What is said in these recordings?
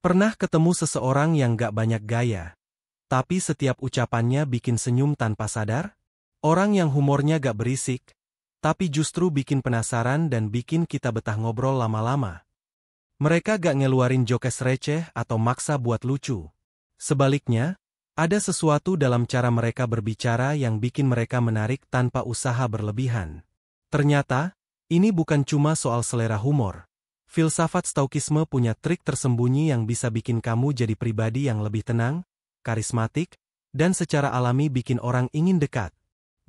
Pernah ketemu seseorang yang gak banyak gaya, tapi setiap ucapannya bikin senyum tanpa sadar? Orang yang humornya gak berisik, tapi justru bikin penasaran dan bikin kita betah ngobrol lama-lama. Mereka gak ngeluarin jokes receh atau maksa buat lucu. Sebaliknya, ada sesuatu dalam cara mereka berbicara yang bikin mereka menarik tanpa usaha berlebihan. Ternyata, ini bukan cuma soal selera humor. Filsafat Stoikisme punya trik tersembunyi yang bisa bikin kamu jadi pribadi yang lebih tenang, karismatik, dan secara alami bikin orang ingin dekat.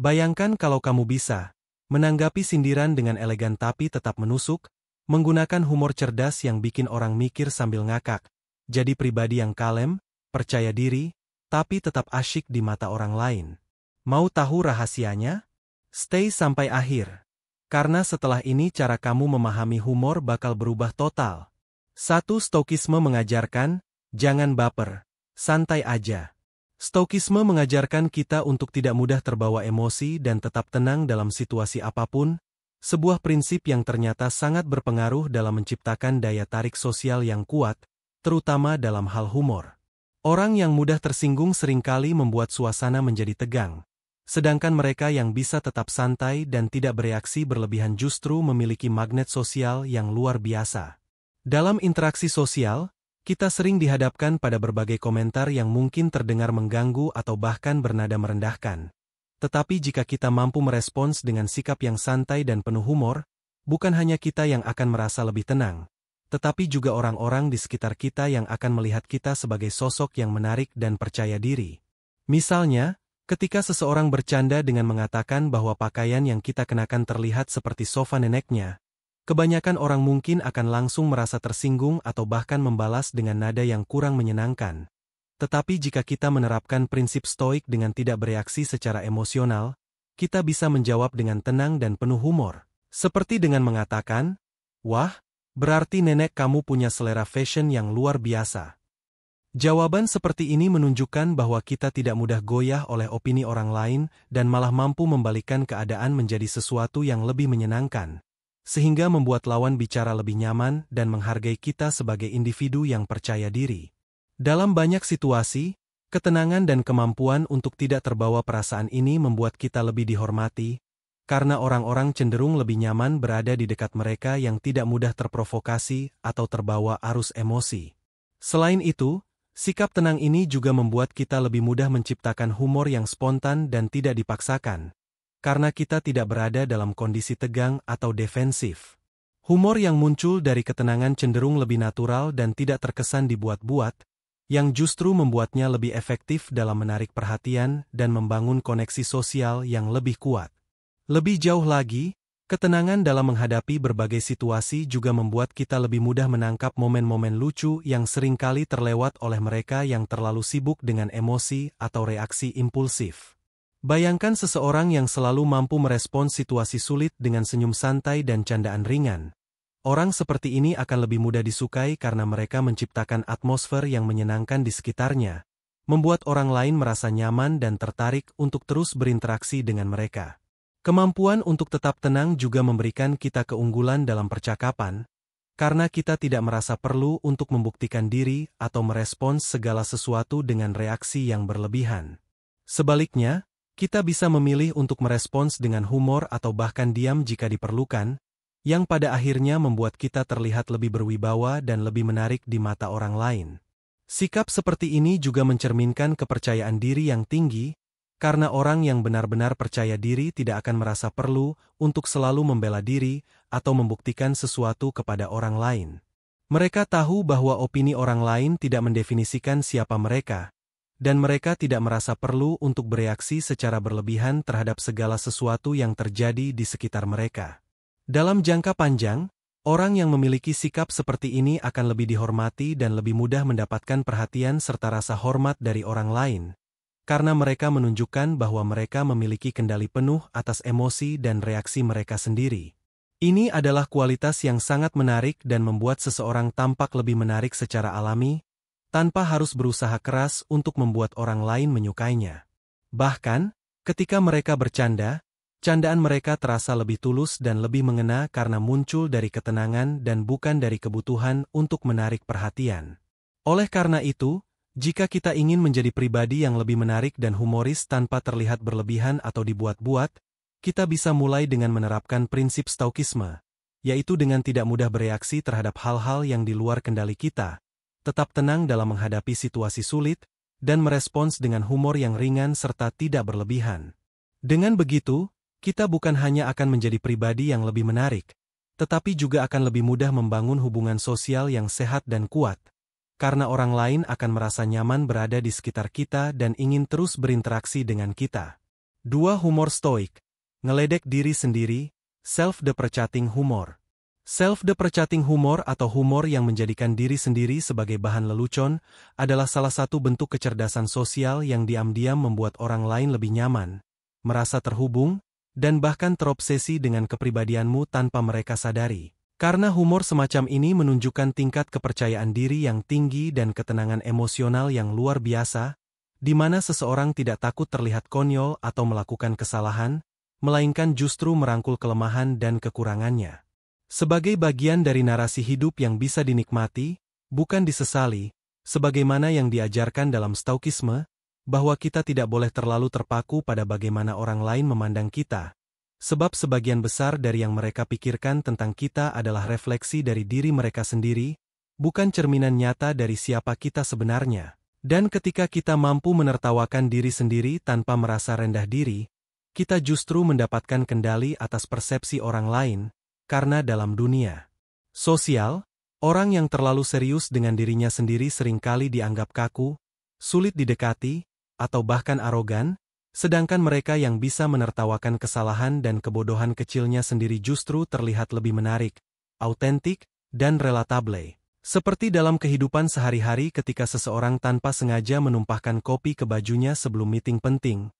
Bayangkan kalau kamu bisa menanggapi sindiran dengan elegan tapi tetap menusuk, menggunakan humor cerdas yang bikin orang mikir sambil ngakak, jadi pribadi yang kalem, percaya diri, tapi tetap asyik di mata orang lain. Mau tahu rahasianya? Stay sampai akhir. Karena setelah ini cara kamu memahami humor bakal berubah total. 1. Stoikisme mengajarkan, jangan baper, santai aja. Stoikisme mengajarkan kita untuk tidak mudah terbawa emosi dan tetap tenang dalam situasi apapun, sebuah prinsip yang ternyata sangat berpengaruh dalam menciptakan daya tarik sosial yang kuat, terutama dalam hal humor. Orang yang mudah tersinggung seringkali membuat suasana menjadi tegang. Sedangkan mereka yang bisa tetap santai dan tidak bereaksi berlebihan justru memiliki magnet sosial yang luar biasa. Dalam interaksi sosial, kita sering dihadapkan pada berbagai komentar yang mungkin terdengar mengganggu atau bahkan bernada merendahkan. Tetapi jika kita mampu merespons dengan sikap yang santai dan penuh humor, bukan hanya kita yang akan merasa lebih tenang, tetapi juga orang-orang di sekitar kita yang akan melihat kita sebagai sosok yang menarik dan percaya diri. Misalnya, ketika seseorang bercanda dengan mengatakan bahwa pakaian yang kita kenakan terlihat seperti sofa neneknya, kebanyakan orang mungkin akan langsung merasa tersinggung atau bahkan membalas dengan nada yang kurang menyenangkan. Tetapi jika kita menerapkan prinsip stoik dengan tidak bereaksi secara emosional, kita bisa menjawab dengan tenang dan penuh humor. Seperti dengan mengatakan, "Wah, berarti nenek kamu punya selera fashion yang luar biasa." Jawaban seperti ini menunjukkan bahwa kita tidak mudah goyah oleh opini orang lain dan malah mampu membalikkan keadaan menjadi sesuatu yang lebih menyenangkan, sehingga membuat lawan bicara lebih nyaman dan menghargai kita sebagai individu yang percaya diri. Dalam banyak situasi, ketenangan dan kemampuan untuk tidak terbawa perasaan ini membuat kita lebih dihormati, karena orang-orang cenderung lebih nyaman berada di dekat mereka yang tidak mudah terprovokasi atau terbawa arus emosi. Selain itu, sikap tenang ini juga membuat kita lebih mudah menciptakan humor yang spontan dan tidak dipaksakan, karena kita tidak berada dalam kondisi tegang atau defensif. Humor yang muncul dari ketenangan cenderung lebih natural dan tidak terkesan dibuat-buat, yang justru membuatnya lebih efektif dalam menarik perhatian dan membangun koneksi sosial yang lebih kuat. Lebih jauh lagi, ketenangan dalam menghadapi berbagai situasi juga membuat kita lebih mudah menangkap momen-momen lucu yang seringkali terlewat oleh mereka yang terlalu sibuk dengan emosi atau reaksi impulsif. Bayangkan seseorang yang selalu mampu merespons situasi sulit dengan senyum santai dan candaan ringan. Orang seperti ini akan lebih mudah disukai karena mereka menciptakan atmosfer yang menyenangkan di sekitarnya, membuat orang lain merasa nyaman dan tertarik untuk terus berinteraksi dengan mereka. Kemampuan untuk tetap tenang juga memberikan kita keunggulan dalam percakapan, karena kita tidak merasa perlu untuk membuktikan diri atau merespons segala sesuatu dengan reaksi yang berlebihan. Sebaliknya, kita bisa memilih untuk merespons dengan humor atau bahkan diam jika diperlukan, yang pada akhirnya membuat kita terlihat lebih berwibawa dan lebih menarik di mata orang lain. Sikap seperti ini juga mencerminkan kepercayaan diri yang tinggi, karena orang yang benar-benar percaya diri tidak akan merasa perlu untuk selalu membela diri atau membuktikan sesuatu kepada orang lain. Mereka tahu bahwa opini orang lain tidak mendefinisikan siapa mereka, dan mereka tidak merasa perlu untuk bereaksi secara berlebihan terhadap segala sesuatu yang terjadi di sekitar mereka. Dalam jangka panjang, orang yang memiliki sikap seperti ini akan lebih dihormati dan lebih mudah mendapatkan perhatian serta rasa hormat dari orang lain, karena mereka menunjukkan bahwa mereka memiliki kendali penuh atas emosi dan reaksi mereka sendiri. Ini adalah kualitas yang sangat menarik dan membuat seseorang tampak lebih menarik secara alami, tanpa harus berusaha keras untuk membuat orang lain menyukainya. Bahkan, ketika mereka bercanda, candaan mereka terasa lebih tulus dan lebih mengena karena muncul dari ketenangan dan bukan dari kebutuhan untuk menarik perhatian. Oleh karena itu, jika kita ingin menjadi pribadi yang lebih menarik dan humoris tanpa terlihat berlebihan atau dibuat-buat, kita bisa mulai dengan menerapkan prinsip Stoikisme, yaitu dengan tidak mudah bereaksi terhadap hal-hal yang di luar kendali kita, tetap tenang dalam menghadapi situasi sulit, dan merespons dengan humor yang ringan serta tidak berlebihan. Dengan begitu, kita bukan hanya akan menjadi pribadi yang lebih menarik, tetapi juga akan lebih mudah membangun hubungan sosial yang sehat dan kuat, karena orang lain akan merasa nyaman berada di sekitar kita dan ingin terus berinteraksi dengan kita. 2. Humor stoik. Ngeledek diri sendiri, self-deprecating humor. Self-deprecating humor atau humor yang menjadikan diri sendiri sebagai bahan lelucon adalah salah satu bentuk kecerdasan sosial yang diam-diam membuat orang lain lebih nyaman, merasa terhubung, dan bahkan terobsesi dengan kepribadianmu tanpa mereka sadari. Karena humor semacam ini menunjukkan tingkat kepercayaan diri yang tinggi dan ketenangan emosional yang luar biasa, di mana seseorang tidak takut terlihat konyol atau melakukan kesalahan, melainkan justru merangkul kelemahan dan kekurangannya. Sebagai bagian dari narasi hidup yang bisa dinikmati, bukan disesali, sebagaimana yang diajarkan dalam Stoikisme, bahwa kita tidak boleh terlalu terpaku pada bagaimana orang lain memandang kita, sebab sebagian besar dari yang mereka pikirkan tentang kita adalah refleksi dari diri mereka sendiri, bukan cerminan nyata dari siapa kita sebenarnya. Dan ketika kita mampu menertawakan diri sendiri tanpa merasa rendah diri, kita justru mendapatkan kendali atas persepsi orang lain, karena dalam dunia sosial, orang yang terlalu serius dengan dirinya sendiri seringkali dianggap kaku, sulit didekati, atau bahkan arogan, sedangkan mereka yang bisa menertawakan kesalahan dan kebodohan kecilnya sendiri justru terlihat lebih menarik, autentik, dan relatable. Seperti dalam kehidupan sehari-hari ketika seseorang tanpa sengaja menumpahkan kopi ke bajunya sebelum meeting penting.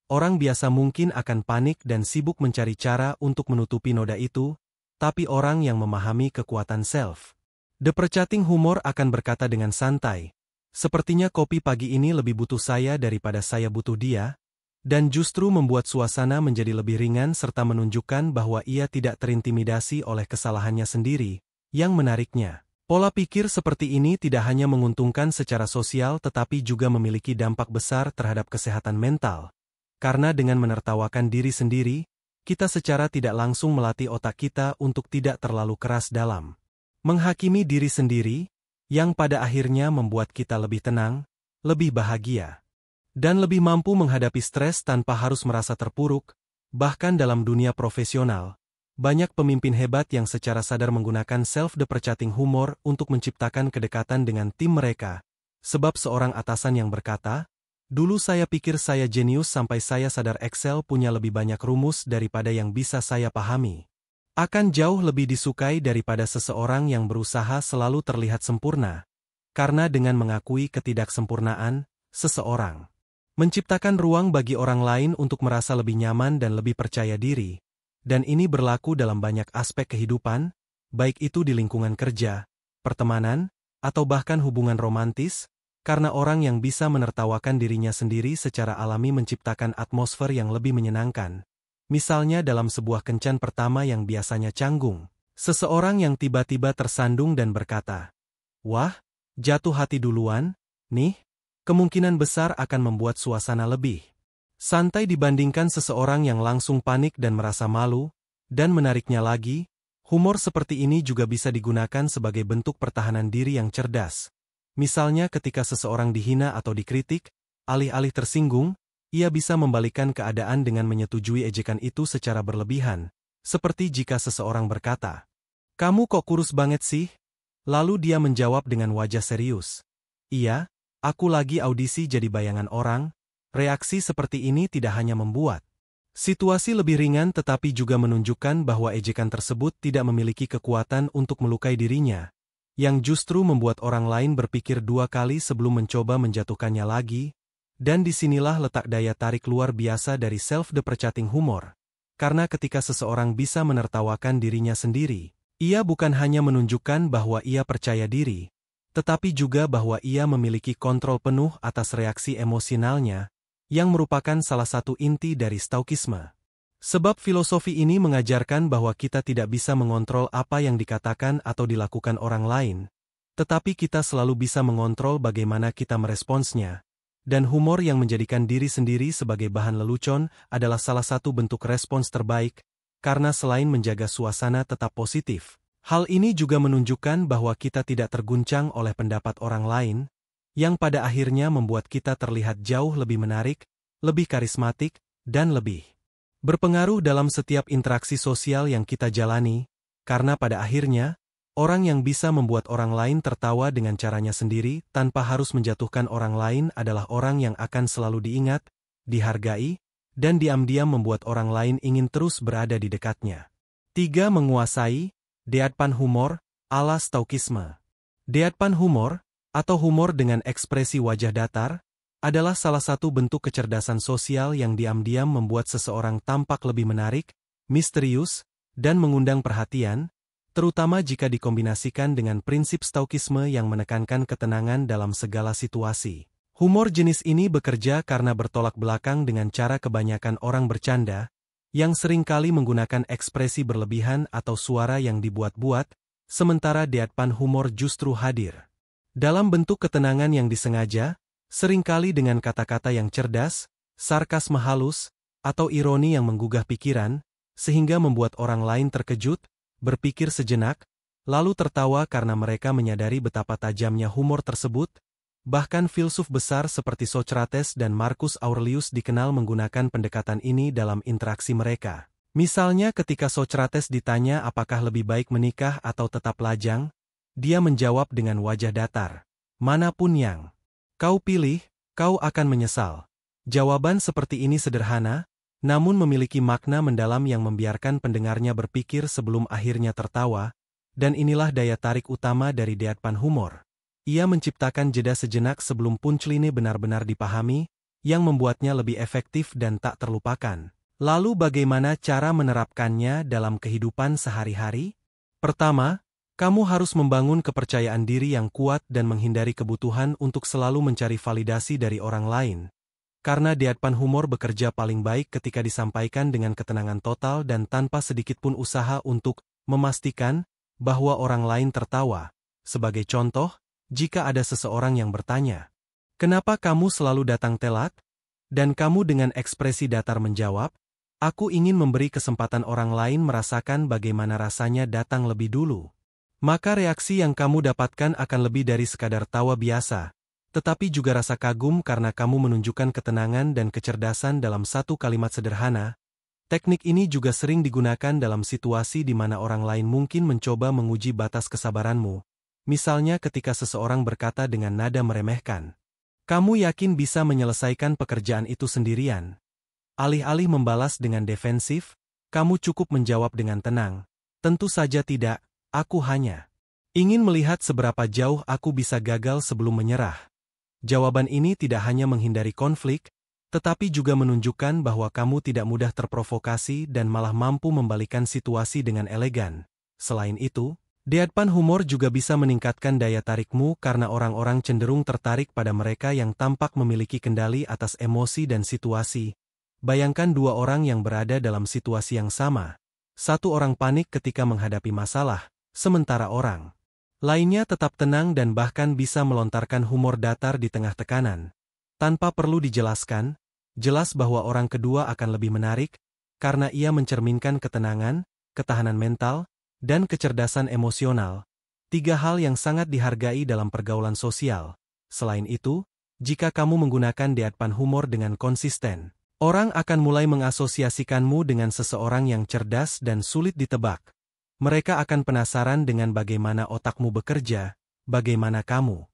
Orang biasa mungkin akan panik dan sibuk mencari cara untuk menutupi noda itu, tapi orang yang memahami kekuatan self-deprecating humor akan berkata dengan santai, "Sepertinya kopi pagi ini lebih butuh saya daripada saya butuh dia," dan justru membuat suasana menjadi lebih ringan serta menunjukkan bahwa ia tidak terintimidasi oleh kesalahannya sendiri. Yang menariknya, pola pikir seperti ini tidak hanya menguntungkan secara sosial tetapi juga memiliki dampak besar terhadap kesehatan mental. Karena dengan menertawakan diri sendiri, kita secara tidak langsung melatih otak kita untuk tidak terlalu keras dalam menghakimi diri sendiri, yang pada akhirnya membuat kita lebih tenang, lebih bahagia, dan lebih mampu menghadapi stres tanpa harus merasa terpuruk. Bahkan dalam dunia profesional, banyak pemimpin hebat yang secara sadar menggunakan self-deprecating humor untuk menciptakan kedekatan dengan tim mereka. Sebab seorang atasan yang berkata, "Dulu saya pikir saya jenius sampai saya sadar Excel punya lebih banyak rumus daripada yang bisa saya pahami." Akan jauh lebih disukai daripada seseorang yang berusaha selalu terlihat sempurna. Karena dengan mengakui ketidaksempurnaan, seseorang menciptakan ruang bagi orang lain untuk merasa lebih nyaman dan lebih percaya diri. Dan ini berlaku dalam banyak aspek kehidupan, baik itu di lingkungan kerja, pertemanan, atau bahkan hubungan romantis, karena orang yang bisa menertawakan dirinya sendiri secara alami menciptakan atmosfer yang lebih menyenangkan. Misalnya dalam sebuah kencan pertama yang biasanya canggung, seseorang yang tiba-tiba tersandung dan berkata, "Wah, jatuh hati duluan, nih," kemungkinan besar akan membuat suasana lebih santai dibandingkan seseorang yang langsung panik dan merasa malu. Dan menariknya lagi, humor seperti ini juga bisa digunakan sebagai bentuk pertahanan diri yang cerdas. Misalnya ketika seseorang dihina atau dikritik, alih-alih tersinggung, ia bisa membalikkan keadaan dengan menyetujui ejekan itu secara berlebihan. Seperti jika seseorang berkata, "Kamu kok kurus banget sih?" Lalu dia menjawab dengan wajah serius, "Iya, aku lagi audisi jadi bayangan orang." Reaksi seperti ini tidak hanya membuat situasi lebih ringan tetapi juga menunjukkan bahwa ejekan tersebut tidak memiliki kekuatan untuk melukai dirinya, yang justru membuat orang lain berpikir dua kali sebelum mencoba menjatuhkannya lagi. Dan disinilah letak daya tarik luar biasa dari self-deprecating humor. Karena ketika seseorang bisa menertawakan dirinya sendiri, ia bukan hanya menunjukkan bahwa ia percaya diri, tetapi juga bahwa ia memiliki kontrol penuh atas reaksi emosionalnya, yang merupakan salah satu inti dari Stoikisme. Sebab filosofi ini mengajarkan bahwa kita tidak bisa mengontrol apa yang dikatakan atau dilakukan orang lain, tetapi kita selalu bisa mengontrol bagaimana kita meresponsnya. Dan humor yang menjadikan diri sendiri sebagai bahan lelucon adalah salah satu bentuk respons terbaik, karena selain menjaga suasana tetap positif, hal ini juga menunjukkan bahwa kita tidak terguncang oleh pendapat orang lain, yang pada akhirnya membuat kita terlihat jauh lebih menarik, lebih karismatik, dan lebih berpengaruh dalam setiap interaksi sosial yang kita jalani, karena pada akhirnya, orang yang bisa membuat orang lain tertawa dengan caranya sendiri tanpa harus menjatuhkan orang lain adalah orang yang akan selalu diingat, dihargai, dan diam-diam membuat orang lain ingin terus berada di dekatnya. 3. Menguasai deadpan humor ala Stoikisme. Deadpan humor, atau humor dengan ekspresi wajah datar, adalah salah satu bentuk kecerdasan sosial yang diam-diam membuat seseorang tampak lebih menarik, misterius, dan mengundang perhatian, terutama jika dikombinasikan dengan prinsip Stoikisme yang menekankan ketenangan dalam segala situasi. Humor jenis ini bekerja karena bertolak belakang dengan cara kebanyakan orang bercanda, yang seringkali menggunakan ekspresi berlebihan atau suara yang dibuat-buat, sementara deadpan humor justru hadir dalam bentuk ketenangan yang disengaja, seringkali dengan kata-kata yang cerdas, sarkasme halus, atau ironi yang menggugah pikiran, sehingga membuat orang lain terkejut, berpikir sejenak, lalu tertawa karena mereka menyadari betapa tajamnya humor tersebut. Bahkan filsuf besar seperti Socrates dan Marcus Aurelius dikenal menggunakan pendekatan ini dalam interaksi mereka. Misalnya ketika Socrates ditanya apakah lebih baik menikah atau tetap lajang, dia menjawab dengan wajah datar. Manapun yang kau pilih, kau akan menyesal. Jawaban seperti ini sederhana, namun memiliki makna mendalam yang membiarkan pendengarnya berpikir sebelum akhirnya tertawa, dan inilah daya tarik utama dari deadpan humor. Ia menciptakan jeda sejenak sebelum punchline benar-benar dipahami, yang membuatnya lebih efektif dan tak terlupakan. Lalu bagaimana cara menerapkannya dalam kehidupan sehari-hari? Pertama, kamu harus membangun kepercayaan diri yang kuat dan menghindari kebutuhan untuk selalu mencari validasi dari orang lain. Karena deadpan humor bekerja paling baik ketika disampaikan dengan ketenangan total dan tanpa sedikit pun usaha untuk memastikan bahwa orang lain tertawa. Sebagai contoh, jika ada seseorang yang bertanya, "Kenapa kamu selalu datang telat?" Dan kamu dengan ekspresi datar menjawab, "Aku ingin memberi kesempatan orang lain merasakan bagaimana rasanya datang lebih dulu." Maka reaksi yang kamu dapatkan akan lebih dari sekadar tawa biasa, tetapi juga rasa kagum karena kamu menunjukkan ketenangan dan kecerdasan dalam satu kalimat sederhana. Teknik ini juga sering digunakan dalam situasi di mana orang lain mungkin mencoba menguji batas kesabaranmu. Misalnya ketika seseorang berkata dengan nada meremehkan, "Kamu yakin bisa menyelesaikan pekerjaan itu sendirian?" Alih-alih membalas dengan defensif, kamu cukup menjawab dengan tenang, "Tentu saja tidak, aku hanya ingin melihat seberapa jauh aku bisa gagal sebelum menyerah." Jawaban ini tidak hanya menghindari konflik, tetapi juga menunjukkan bahwa kamu tidak mudah terprovokasi dan malah mampu membalikan situasi dengan elegan. Selain itu, deadpan humor juga bisa meningkatkan daya tarikmu karena orang-orang cenderung tertarik pada mereka yang tampak memiliki kendali atas emosi dan situasi. Bayangkan dua orang yang berada dalam situasi yang sama. Satu orang panik ketika menghadapi masalah, sementara orang lainnya tetap tenang dan bahkan bisa melontarkan humor datar di tengah tekanan. Tanpa perlu dijelaskan, jelas bahwa orang kedua akan lebih menarik, karena ia mencerminkan ketenangan, ketahanan mental, dan kecerdasan emosional. 3 hal yang sangat dihargai dalam pergaulan sosial. Selain itu, jika kamu menggunakan deadpan humor dengan konsisten, orang akan mulai mengasosiasikanmu dengan seseorang yang cerdas dan sulit ditebak. Mereka akan penasaran dengan bagaimana otakmu bekerja, bagaimana kamu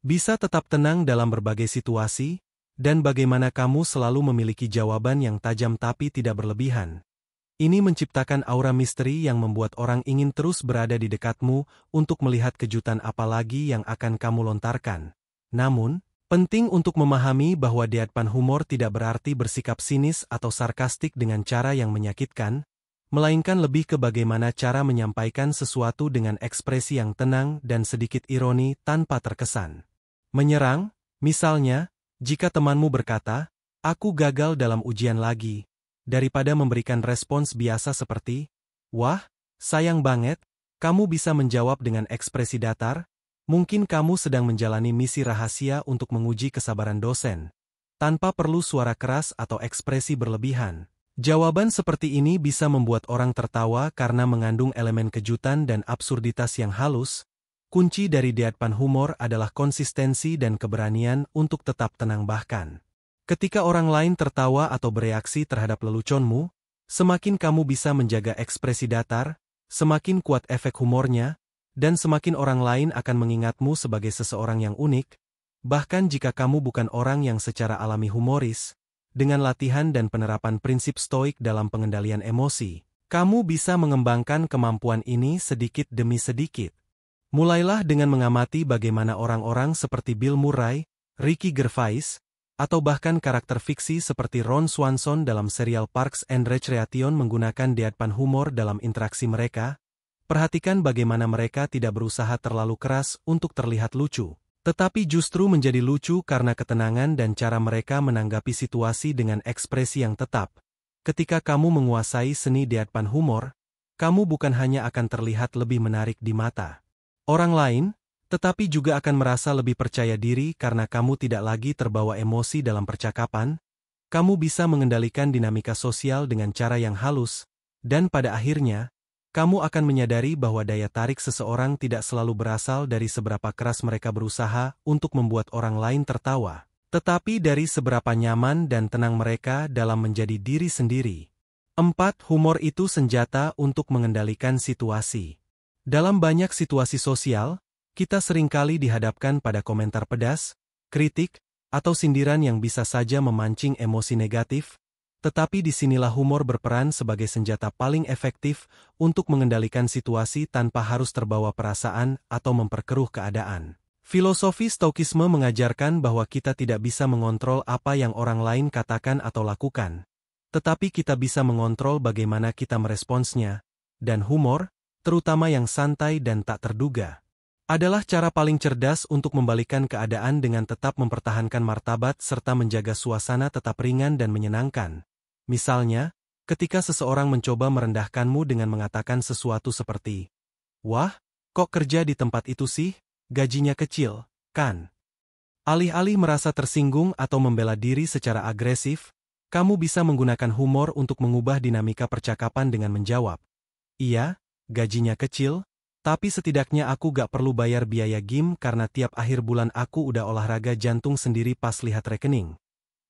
bisa tetap tenang dalam berbagai situasi, dan bagaimana kamu selalu memiliki jawaban yang tajam tapi tidak berlebihan. Ini menciptakan aura misteri yang membuat orang ingin terus berada di dekatmu untuk melihat kejutan apa lagi yang akan kamu lontarkan. Namun, penting untuk memahami bahwa deadpan humor tidak berarti bersikap sinis atau sarkastik dengan cara yang menyakitkan, melainkan lebih ke bagaimana cara menyampaikan sesuatu dengan ekspresi yang tenang dan sedikit ironi tanpa terkesan menyerang. Misalnya, jika temanmu berkata, "Aku gagal dalam ujian lagi," daripada memberikan respons biasa seperti, "Wah, sayang banget," kamu bisa menjawab dengan ekspresi datar, Mungkin kamu sedang menjalani misi rahasia untuk menguji kesabaran dosen, tanpa perlu suara keras atau ekspresi berlebihan. Jawaban seperti ini bisa membuat orang tertawa karena mengandung elemen kejutan dan absurditas yang halus. Kunci dari deadpan humor adalah konsistensi dan keberanian untuk tetap tenang bahkan ketika orang lain tertawa atau bereaksi terhadap leluconmu, semakin kamu bisa menjaga ekspresi datar, semakin kuat efek humornya, dan semakin orang lain akan mengingatmu sebagai seseorang yang unik, bahkan jika kamu bukan orang yang secara alami humoris. Dengan latihan dan penerapan prinsip stoik dalam pengendalian emosi, kamu bisa mengembangkan kemampuan ini sedikit demi sedikit. Mulailah dengan mengamati bagaimana orang-orang seperti Bill Murray, Ricky Gervais, atau bahkan karakter fiksi seperti Ron Swanson dalam serial Parks and Recreation menggunakan deadpan humor dalam interaksi mereka. Perhatikan bagaimana mereka tidak berusaha terlalu keras untuk terlihat lucu, tetapi justru menjadi lucu karena ketenangan dan cara mereka menanggapi situasi dengan ekspresi yang tetap. Ketika kamu menguasai seni deadpan humor, kamu bukan hanya akan terlihat lebih menarik di mata orang lain, tetapi juga akan merasa lebih percaya diri karena kamu tidak lagi terbawa emosi dalam percakapan. Kamu bisa mengendalikan dinamika sosial dengan cara yang halus, dan pada akhirnya, kamu akan menyadari bahwa daya tarik seseorang tidak selalu berasal dari seberapa keras mereka berusaha untuk membuat orang lain tertawa, tetapi dari seberapa nyaman dan tenang mereka dalam menjadi diri sendiri. 4. Humor itu senjata untuk mengendalikan situasi. Dalam banyak situasi sosial, kita seringkali dihadapkan pada komentar pedas, kritik, atau sindiran yang bisa saja memancing emosi negatif, tetapi disinilah humor berperan sebagai senjata paling efektif untuk mengendalikan situasi tanpa harus terbawa perasaan atau memperkeruh keadaan. Filosofi Stoikisme mengajarkan bahwa kita tidak bisa mengontrol apa yang orang lain katakan atau lakukan, tetapi kita bisa mengontrol bagaimana kita meresponsnya, dan humor, terutama yang santai dan tak terduga, adalah cara paling cerdas untuk membalikkan keadaan dengan tetap mempertahankan martabat serta menjaga suasana tetap ringan dan menyenangkan. Misalnya, ketika seseorang mencoba merendahkanmu dengan mengatakan sesuatu seperti, "Wah, kok kerja di tempat itu sih? Gajinya kecil, kan?" Alih-alih merasa tersinggung atau membela diri secara agresif, kamu bisa menggunakan humor untuk mengubah dinamika percakapan dengan menjawab, "Iya, gajinya kecil, tapi setidaknya aku gak perlu bayar biaya gym karena tiap akhir bulan aku udah olahraga jantung sendiri pas lihat rekening."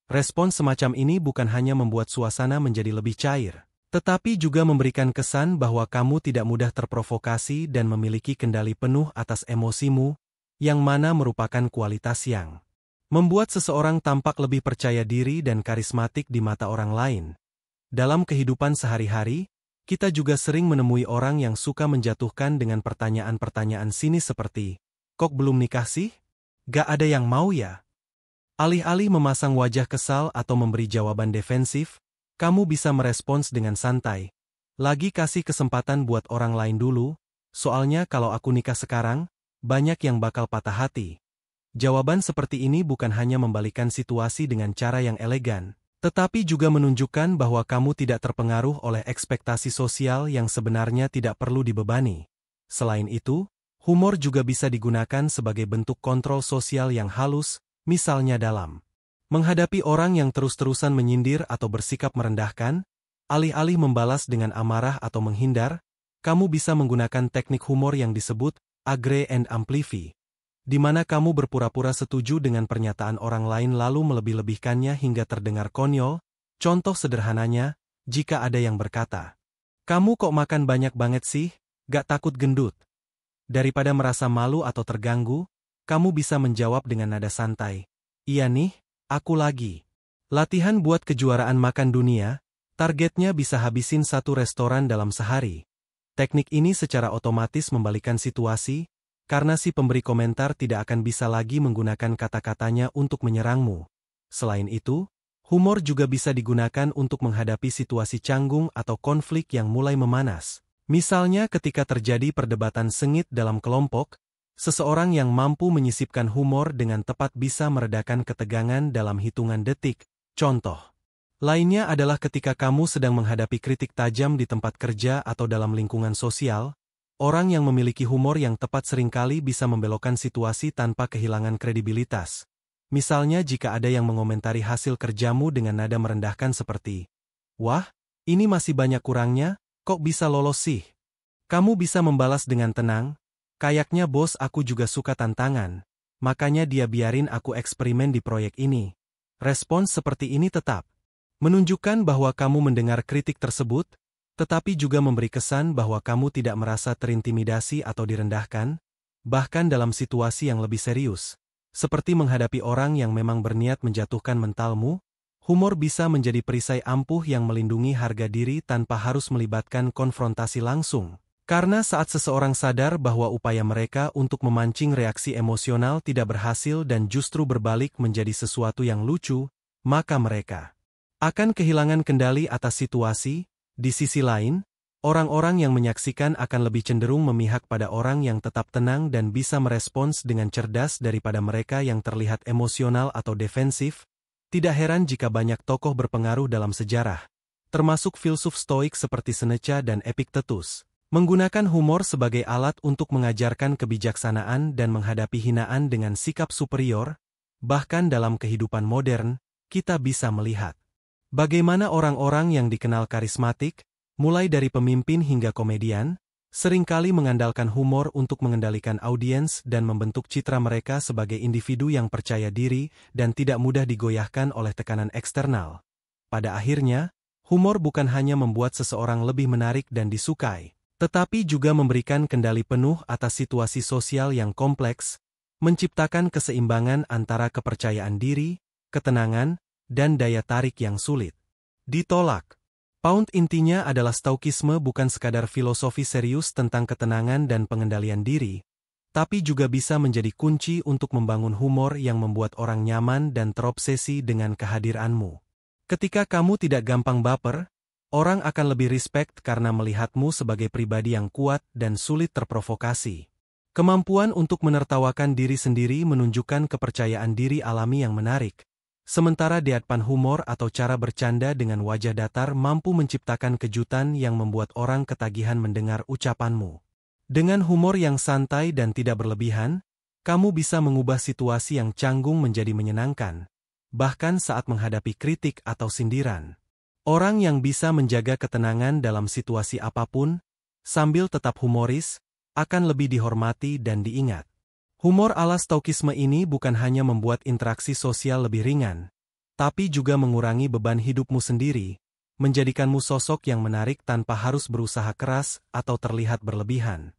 Respons semacam ini bukan hanya membuat suasana menjadi lebih cair, tetapi juga memberikan kesan bahwa kamu tidak mudah terprovokasi dan memiliki kendali penuh atas emosimu, yang mana merupakan kualitas yang membuat seseorang tampak lebih percaya diri dan karismatik di mata orang lain. Dalam kehidupan sehari-hari, kita juga sering menemui orang yang suka menjatuhkan dengan pertanyaan-pertanyaan sinis seperti, "Kok belum nikah sih? Gak ada yang mau ya?" Alih-alih memasang wajah kesal atau memberi jawaban defensif, kamu bisa merespons dengan santai. "Lagi kasih kesempatan buat orang lain dulu, soalnya kalau aku nikah sekarang, banyak yang bakal patah hati." Jawaban seperti ini bukan hanya membalikan situasi dengan cara yang elegan, tetapi juga menunjukkan bahwa kamu tidak terpengaruh oleh ekspektasi sosial yang sebenarnya tidak perlu dibebani. Selain itu, humor juga bisa digunakan sebagai bentuk kontrol sosial yang halus, misalnya dalam menghadapi orang yang terus-terusan menyindir atau bersikap merendahkan, alih-alih membalas dengan amarah atau menghindar, kamu bisa menggunakan teknik humor yang disebut agree and amplify, di mana kamu berpura-pura setuju dengan pernyataan orang lain lalu melebih-lebihkannya hingga terdengar konyol. Contoh sederhananya, jika ada yang berkata, "Kamu kok makan banyak banget sih, gak takut gendut?" Daripada merasa malu atau terganggu, kamu bisa menjawab dengan nada santai, "Iya nih, aku lagi latihan buat kejuaraan makan dunia, targetnya bisa habisin satu restoran dalam sehari." Teknik ini secara otomatis membalikan situasi, karena si pemberi komentar tidak akan bisa lagi menggunakan kata-katanya untuk menyerangmu. Selain itu, humor juga bisa digunakan untuk menghadapi situasi canggung atau konflik yang mulai memanas. Misalnya ketika terjadi perdebatan sengit dalam kelompok, seseorang yang mampu menyisipkan humor dengan tepat bisa meredakan ketegangan dalam hitungan detik. Contoh lainnya adalah ketika kamu sedang menghadapi kritik tajam di tempat kerja atau dalam lingkungan sosial, Orang yang memiliki humor yang tepat seringkali bisa membelokkan situasi tanpa kehilangan kredibilitas. Misalnya jika ada yang mengomentari hasil kerjamu dengan nada merendahkan seperti, "Wah, ini masih banyak kurangnya, kok bisa lolos sih?" Kamu bisa membalas dengan tenang, "Kayaknya bos aku juga suka tantangan, makanya dia biarin aku eksperimen di proyek ini." Respons seperti ini tetap menunjukkan bahwa kamu mendengar kritik tersebut, tetapi juga memberi kesan bahwa kamu tidak merasa terintimidasi atau direndahkan, bahkan dalam situasi yang lebih serius, seperti menghadapi orang yang memang berniat menjatuhkan mentalmu. Humor bisa menjadi perisai ampuh yang melindungi harga diri tanpa harus melibatkan konfrontasi langsung. Karena saat seseorang sadar bahwa upaya mereka untuk memancing reaksi emosional tidak berhasil dan justru berbalik menjadi sesuatu yang lucu, maka mereka akan kehilangan kendali atas situasi. Di sisi lain, orang-orang yang menyaksikan akan lebih cenderung memihak pada orang yang tetap tenang dan bisa merespons dengan cerdas daripada mereka yang terlihat emosional atau defensif. Tidak heran jika banyak tokoh berpengaruh dalam sejarah, termasuk filsuf stoik seperti Seneca dan Epictetus, menggunakan humor sebagai alat untuk mengajarkan kebijaksanaan dan menghadapi hinaan dengan sikap superior. Bahkan dalam kehidupan modern, kita bisa melihat bagaimana orang-orang yang dikenal karismatik, mulai dari pemimpin hingga komedian, seringkali mengandalkan humor untuk mengendalikan audiens dan membentuk citra mereka sebagai individu yang percaya diri dan tidak mudah digoyahkan oleh tekanan eksternal. Pada akhirnya, humor bukan hanya membuat seseorang lebih menarik dan disukai, tetapi juga memberikan kendali penuh atas situasi sosial yang kompleks, menciptakan keseimbangan antara kepercayaan diri, ketenangan, dan daya tarik yang sulit ditolak. Pound intinya adalah Stoikisme bukan sekadar filosofi serius tentang ketenangan dan pengendalian diri, tapi juga bisa menjadi kunci untuk membangun humor yang membuat orang nyaman dan terobsesi dengan kehadiranmu. Ketika kamu tidak gampang baper, orang akan lebih respect karena melihatmu sebagai pribadi yang kuat dan sulit terprovokasi. Kemampuan untuk menertawakan diri sendiri menunjukkan kepercayaan diri alami yang menarik. Sementara deadpan humor atau cara bercanda dengan wajah datar mampu menciptakan kejutan yang membuat orang ketagihan mendengar ucapanmu. Dengan humor yang santai dan tidak berlebihan, kamu bisa mengubah situasi yang canggung menjadi menyenangkan, bahkan saat menghadapi kritik atau sindiran. Orang yang bisa menjaga ketenangan dalam situasi apapun, sambil tetap humoris, akan lebih dihormati dan diingat. Humor ala Stoikisme ini bukan hanya membuat interaksi sosial lebih ringan, tapi juga mengurangi beban hidupmu sendiri, menjadikanmu sosok yang menarik tanpa harus berusaha keras atau terlihat berlebihan.